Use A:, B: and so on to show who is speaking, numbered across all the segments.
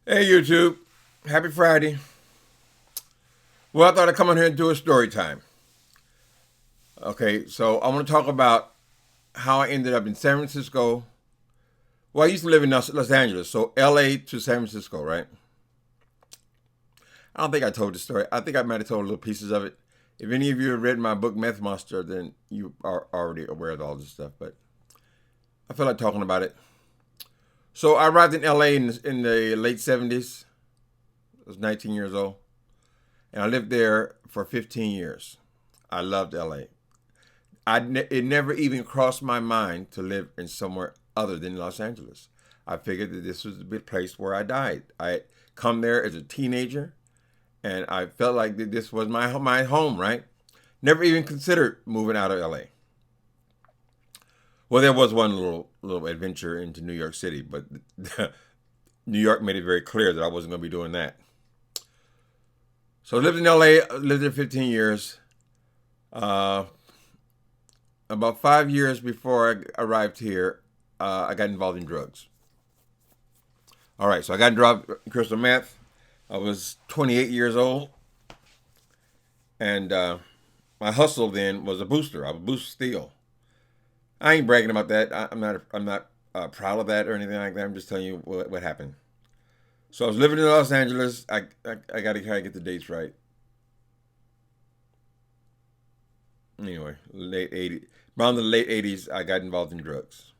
A: Hey YouTube, happy Friday. Well, I thought I'd come on here and do a story time. Okay, so I want to talk about how I ended up in San Francisco. Well, I used to live in Los Angeles, so LA to San Francisco, right? I don't think I told the story. I think I might have told little pieces of it. If any of you have read my book Meth Monster, then you are already aware of all this stuff, but I feel like talking about it. So I arrived in LA in the late 70s. I was 19 years old, and I lived there for 15 years. I loved LA. It never even crossed my mind to live in somewhere other than Los Angeles. I figured that this was the place where I died. I had come there as a teenager, and I felt like that this was my home, right? Never even considered moving out of LA. Well, there was one little adventure into New York City, but New York made it very clear that I wasn't going to be doing that. So I lived in LA, lived there 15 years. Uh, about 5 years before I arrived here, I got involved in drugs. All right, so I got involved in crystal meth. I was 28 years old, and my hustle then was a booster. I would boost steel. I ain't bragging about that. I'm not proud of that or anything like that. I'm just telling you what happened. So I was living in Los Angeles. I got to kind of get the dates right. Anyway, late 80s. Around the late 80s, I got involved in drugs.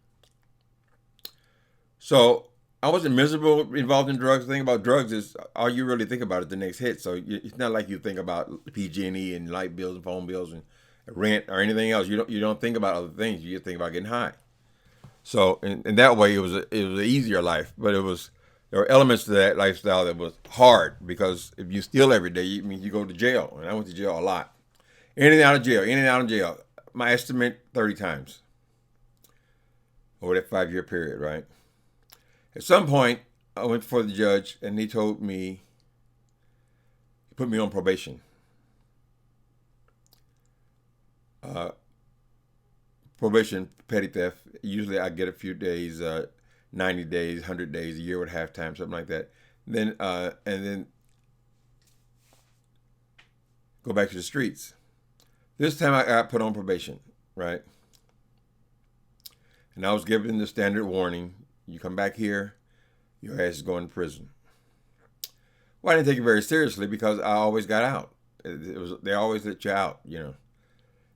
A: So I wasn't miserable involved in drugs. The thing about drugs is all you really think about is the next hit. So it's not like you think about PG&E and light bills and phone bills and rent or anything else. You don't think about other things. You just think about getting high. So in that way, it was an easier life. But there were elements to that lifestyle that was hard because if you steal every day, you go to jail. And I went to jail a lot. In and out of jail, in and out of jail. My estimate 30 times over that 5 year period, right? At some point, I went before the judge, and he told me, he put me on probation. Uh, Probation, petty theft. Usually, I get a few days, 90 days, 100 days, a year with halftime, something like that. And then go back to the streets. This time, I got put on probation, right? And I was given the standard warning: you come back here, your ass is going to prison. Well, I didn't take it very seriously because I always got out. It was they always let you out.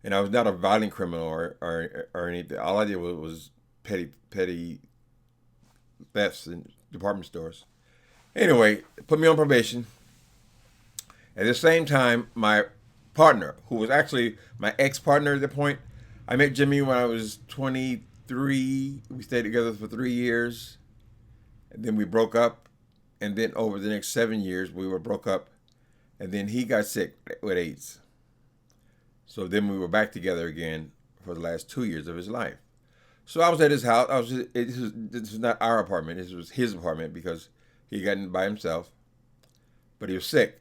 A: And I was not a violent criminal or anything. All I did was petty thefts in department stores. Anyway, put me on probation. At the same time, my partner, who was actually my ex-partner at the point, I met Jimmy when I was 23. We stayed together for 3 years, and then we broke up. And then over the next 7 years, we were broke up, and then he got sick with AIDS. So then we were back together again for the last 2 years of his life. So I was at his house. This was not our apartment. This was his apartment because he got in by himself, but he was sick.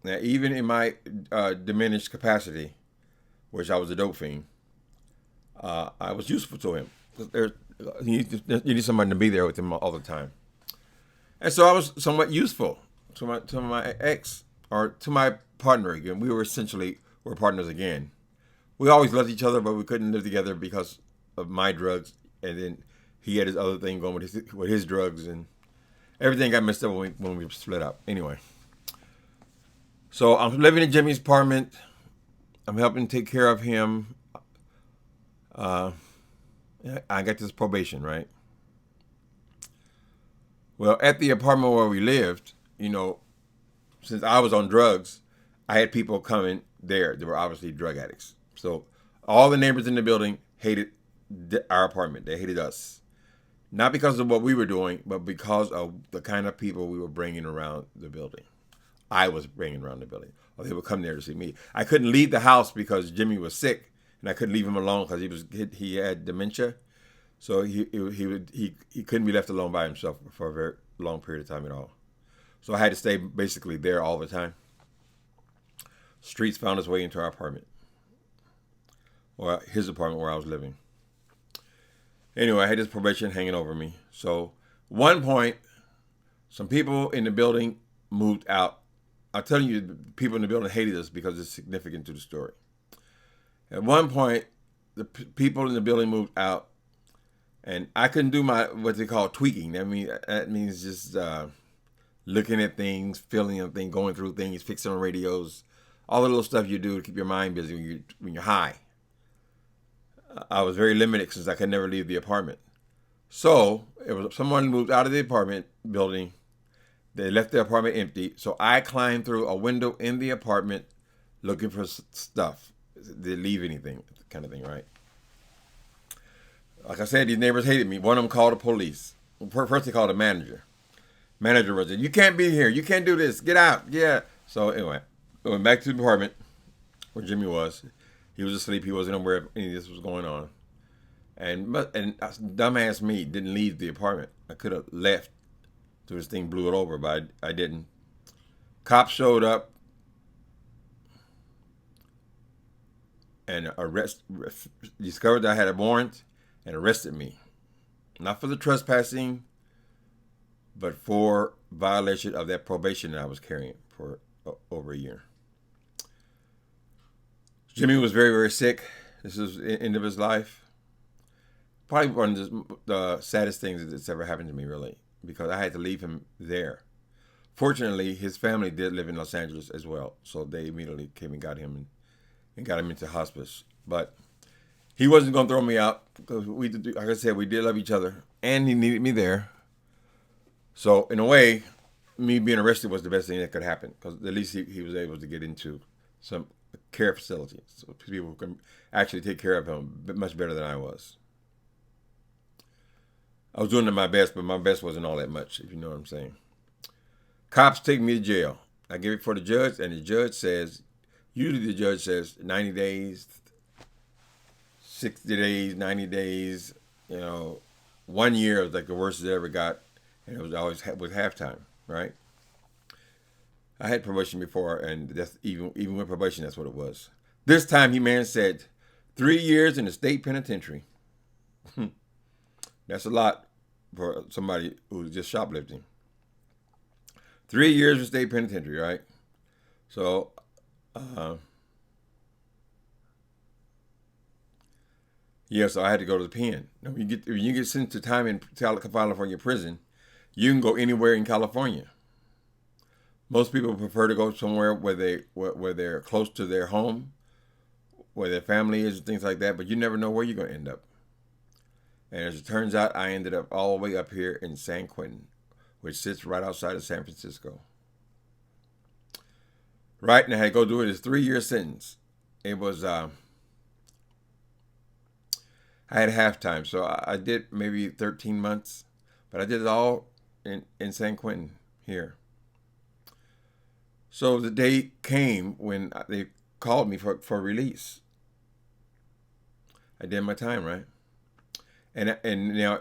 A: Now, even in my diminished capacity, which I was a dope fiend, I was useful to him. You need somebody to be there with him all the time. And so I was somewhat useful to my ex, or to my partner again. We were partners again. We always loved each other, but we couldn't live together because of my drugs, and then he had his other thing going with his drugs, and everything got messed up when we split up. Anyway, so I'm living in Jimmy's apartment. I'm helping take care of him. Uh, I got this probation, right? Well, at the apartment where we lived, since I was on drugs, I had people coming there. They were obviously drug addicts. So all the neighbors in the building hated our apartment. They hated us. Not because of what we were doing, but because of the kind of people we were bringing around the building. I was bringing around the building. Or they would come there to see me. I couldn't leave the house because Jimmy was sick, and I couldn't leave him alone because he had dementia. So he couldn't be left alone by himself for a very long period of time at all. So I had to stay basically there all the time. Streets found its way into our apartment, or his apartment where I was living. Anyway, I had this probation hanging over me. So one point, Some people in the building moved out. I'm telling you, people in the building hated us because it's significant to the story. At one point, the people in the building moved out, and I couldn't do my what they call tweaking. That means just looking at things, feeling of things, going through things, fixing on radios, all the little stuff you do to keep your mind busy when you're high. I was very limited since I could never leave the apartment. So it was someone moved out of the apartment building. They left the apartment empty. So I climbed through a window in the apartment looking for stuff. Did leave anything, kind of thing, right? Like I said, these neighbors hated me. One of them called the police. First they called the manager. Manager was, you can't be here. You can't do this. Get out. Yeah. So anyway, I went back to the apartment where Jimmy was. He was asleep. He wasn't aware of any of this was going on. And dumbass me didn't leave the apartment. I could have left till this thing blew it over, but I didn't. Cops showed up and discovered that I had a warrant and arrested me. Not for the trespassing, but for violation of that probation that I was carrying for over a year. Jimmy was very, very sick. This was the end of his life. Probably one of the saddest things that's ever happened to me, really, because I had to leave him there. Fortunately, his family did live in Los Angeles as well, so they immediately came and got him into hospice. But he wasn't going to throw me out because like I said, we did love each other, and he needed me there. So in a way, me being arrested was the best thing that could happen because at least he was able to get into some care facilities, so people can actually take care of him much better than I was. I was doing my best, but my best wasn't all that much, if you know what I'm saying. Cops take me to jail. I give it for the judge, and the judge says, usually the judge says 90 days, 60 days, 90 days, 1 year was like the worst it ever got, and it was always with halftime, right? I had probation before, and that's even with probation, that's what it was. This time, man said 3 years in the state penitentiary. That's a lot for somebody who's just shoplifting. 3 years in state penitentiary, right? So, so I had to go to the pen. Now, when you get sentenced to time in California prison, you can go anywhere in California. Most people prefer to go somewhere where they're close to their home, where their family is, and things like that. But you never know where you're going to end up. And as it turns out, I ended up all the way up here in San Quentin, which sits right outside of San Francisco. Right, and I had to go do it as 3-year sentence. It was, I had halftime, so I did maybe 13 months, but I did it all in San Quentin here. So the day came when they called me for release. I did my time, right? And now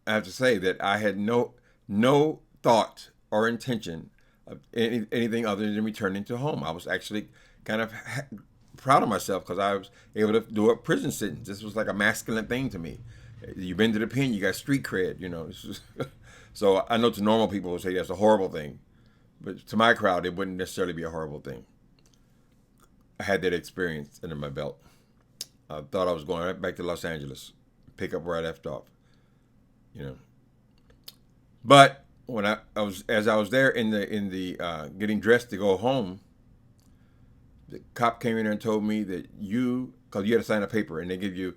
A: I have to say that I had no thought or intention of anything other than returning to home. I was actually kind of proud of myself because I was able to do a prison sentence. This was like a masculine thing to me. You've been to the pen, you got street cred, So I know to normal people will say that's a horrible thing, but to my crowd, it wouldn't necessarily be a horrible thing. I had that experience under my belt. I thought I was going right back to Los Angeles, pick up where I left off, But when I was there in the getting dressed to go home, the cop came in there and told me that because you had to sign a paper, and they give you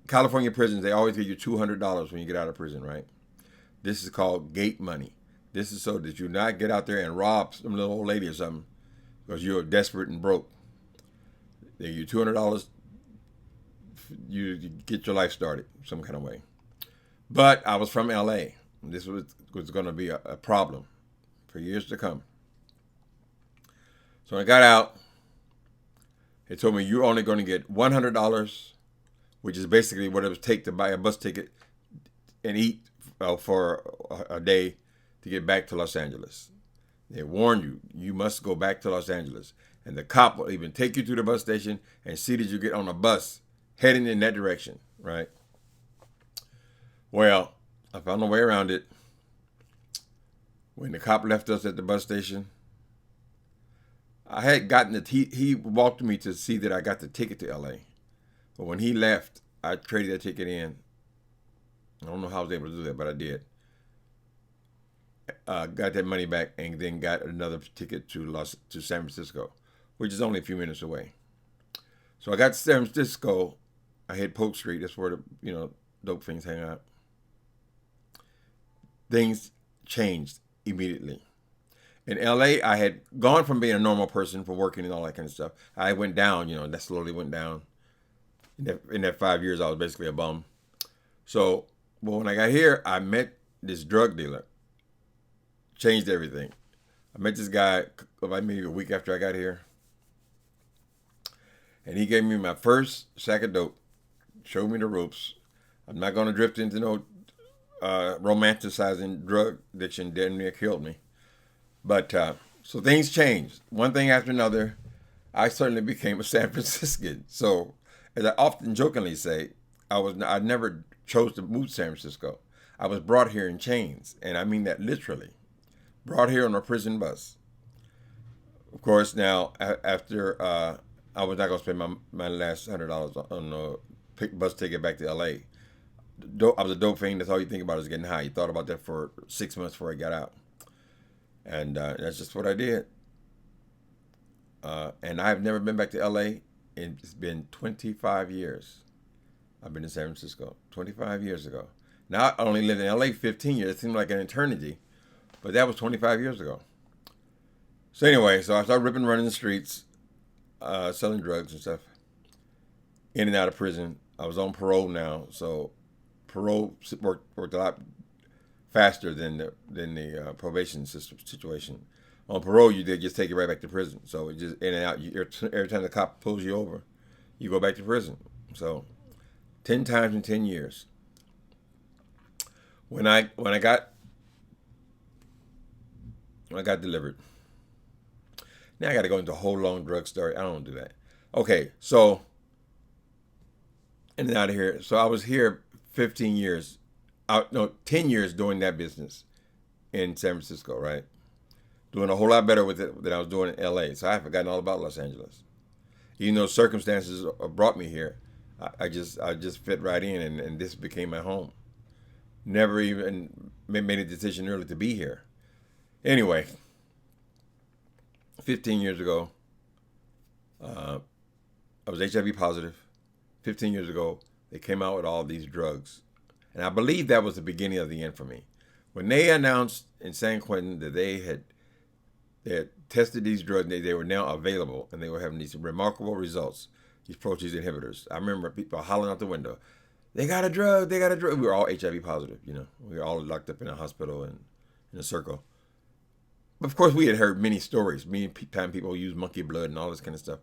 A: California prisons. They always give you $200 when you get out of prison, right? This is called gate money. This is so that you not get out there and rob some little old lady or something because you're desperate and broke. They give you $200. You get your life started some kind of way. But I was from LA. This was going to be a problem for years to come. So when I got out, they told me you're only going to get $100, which is basically what it would take to buy a bus ticket and eat for a day to get back to Los Angeles. They warned you must go back to Los Angeles. And the cop will even take you to the bus station and see that you get on a bus heading in that direction, right? Well, I found a way around it. When the cop left us at the bus station, I had gotten he walked me to see that I got the ticket to LA. But when he left, I traded that ticket in. I don't know how I was able to do that, but I did. Got that money back and then got another ticket to San Francisco, which is only a few minutes away. So I got to San Francisco. I hit Polk Street. That's where the dope things hang out. Things changed immediately. In LA, I had gone from being a normal person for working and all that kind of stuff. I went down, that slowly went down. In that 5 years, I was basically a bum. So, but when I got here, I met this drug dealer. Changed everything. I met this guy about maybe a week after I got here. And he gave me my first sack of dope. Showed me the ropes. I'm not going to drift into no romanticizing drug addiction. Damn near killed me. But so things changed. One thing after another, I certainly became a San Franciscan. So, as I often jokingly say, I never chose to move to San Francisco. I was brought here in chains, and I mean that literally. Brought here on a prison bus. Of course, now after I was not going to spend my last $100 on a bus ticket back to LA. I was a dope fiend. That's all you think about is getting high. You thought about that for 6 months before I got out. And that's just what I did. And I've never been back to LA. It's been 25 years. I've been in San Francisco 25 years ago. Now I only lived in LA 15 years. It seemed like an eternity. But that was 25 years ago. So anyway, so I started ripping and running the streets, selling drugs and stuff. In and out of prison. I was on parole now, so parole worked a lot faster than the probation system situation. On parole, they just take you right back to prison. So it just in and out. Every time the cop pulls you over, you go back to prison. So 10 times in 10 years. When I got delivered. Now I got to go into a whole long drug story. I don't do that. Okay, so in and out of here. So I was here 15 years, 10 years doing that business in San Francisco, right? Doing a whole lot better with it than I was doing in LA. So I've forgotten all about Los Angeles. Even though circumstances brought me here, I just fit right in, and this became my home. Never even made a decision early to be here. Anyway, 15 years ago, I was HIV positive. 15 years ago, they came out with all these drugs. And I believe that was the beginning of the end for me. When they announced in San Quentin that they had tested these drugs, they were now available, and they were having these remarkable results, these protease inhibitors. I remember people hollering out the window, they got a drug, they got a drug. We were all HIV positive, We were all locked up in a hospital and in a circle. But of course, we had heard many stories, many times people use monkey blood and all this kind of stuff.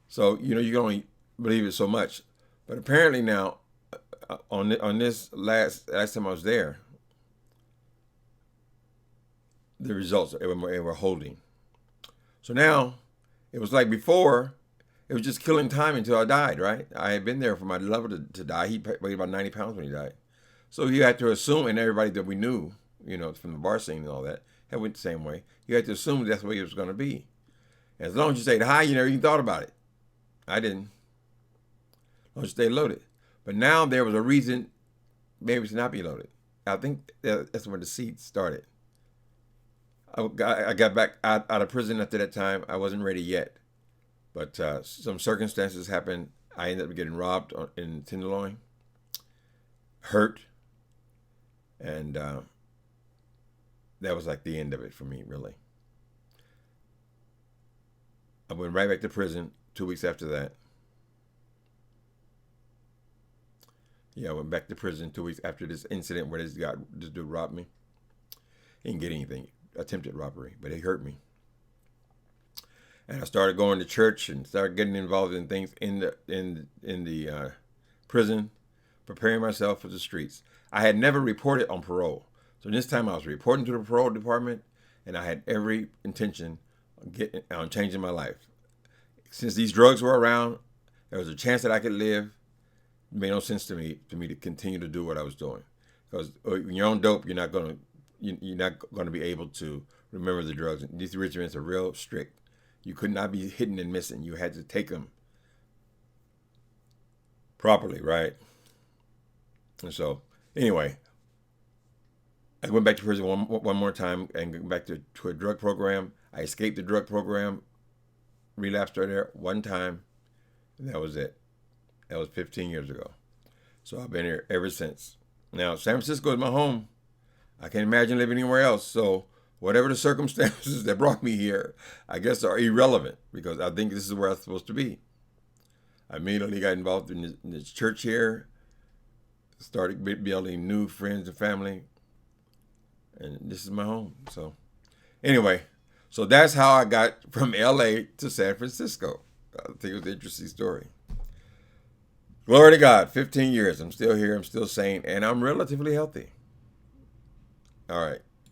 A: So, you can only believe it so much. But apparently now, on this last time I was there, the results were holding. So now, it was like before, it was just killing time until I died, right? I had been there for my lover to die. He weighed about 90 pounds when he died. So you had to assume, and everybody that we knew, from the bar scene and all that, had went the same way. You had to assume that's the way it was going to be. And as long as you stayed high, you never even thought about it. I didn't. As long as you stayed loaded. But now there was a reason maybe to not be loaded. I think that's where the seed started. I got back out of prison after that time. I wasn't ready yet. But some circumstances happened. I ended up getting robbed in Tenderloin. Hurt. And that was like the end of it for me, really. I went right back to prison 2 weeks after that. Yeah, I went back to prison 2 weeks after this incident where this dude robbed me. He didn't get anything. Attempted robbery, but he hurt me. And I started going to church and started getting involved in things in the prison, preparing myself for the streets. I had never reported on parole. So this time I was reporting to the parole department, and I had every intention on changing my life. Since these drugs were around, there was a chance that I could live. It made no sense to me to continue to do what I was doing. Because when you're on dope, you're not gonna be able to remember the drugs. These regimens are real strict. You could not be hidden and missing. You had to take them properly, right? And so, anyway, I went back to prison one more time and went back to a drug program. I escaped the drug program, relapsed right there one time, and that was it. That was 15 years ago. So I've been here ever since. Now, San Francisco is my home. I can't imagine living anywhere else. So whatever the circumstances that brought me here, I guess are irrelevant because I think this is where I'm supposed to be. I immediately got involved in this church here, started building new friends and family, and this is my home. So anyway, so that's how I got from LA to San Francisco. I think it was an interesting story. Glory to God, 15 years. I'm still here. I'm still sane, and I'm relatively healthy. All right.